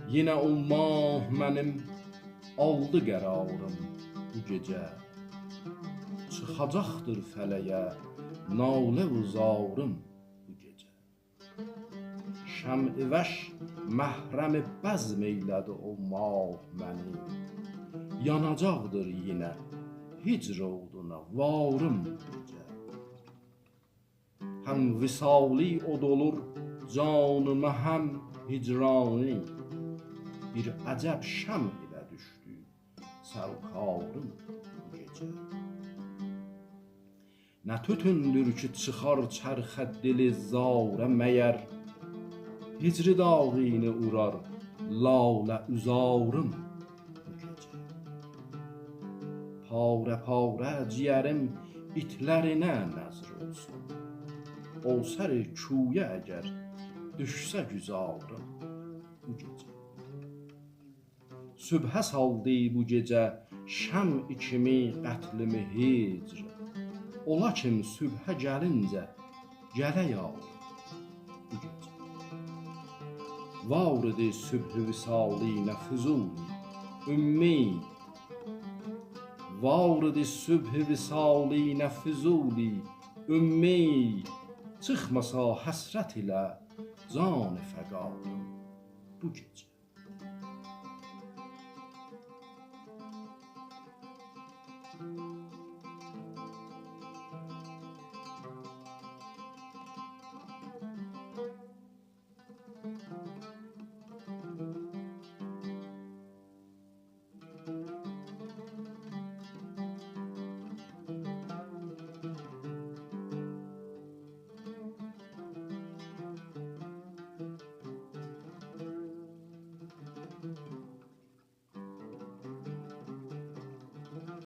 Yine o mah mənim aldı qərarım bu gecə. Çıxacaqdır fələyə nalə və zarım bu gecə. Şəm-i vəş məhrəm-i bəzm eylədi o mah məni. Yanacaqdır yine hicr oduna varım bu gecə. Həm visali od olur canıma həm hicrani. Bir əcəb şəm ilə düşdü sərkarım bu gecə. Nə tütündür ki çıxar çərxə dili zarə məyər. Hicri dağını urar lalə üzarım bu gecə. Pare pare ciyərim itlərinə nəzr olsun. Olsar küyə əgər düşsə güzarım bu gecə. Sübhə saldı bu gecə şəm kimi qətlimi hicr. Ola kim sübhə gəlincə gələ yarım bu gecə. Var idi sübh-ü visalinə füzuli ümmid. Var idi sübh-ü visalinə füzuli ümmid. Çıxmasa həsrət ilə can fəqarım bu gecə.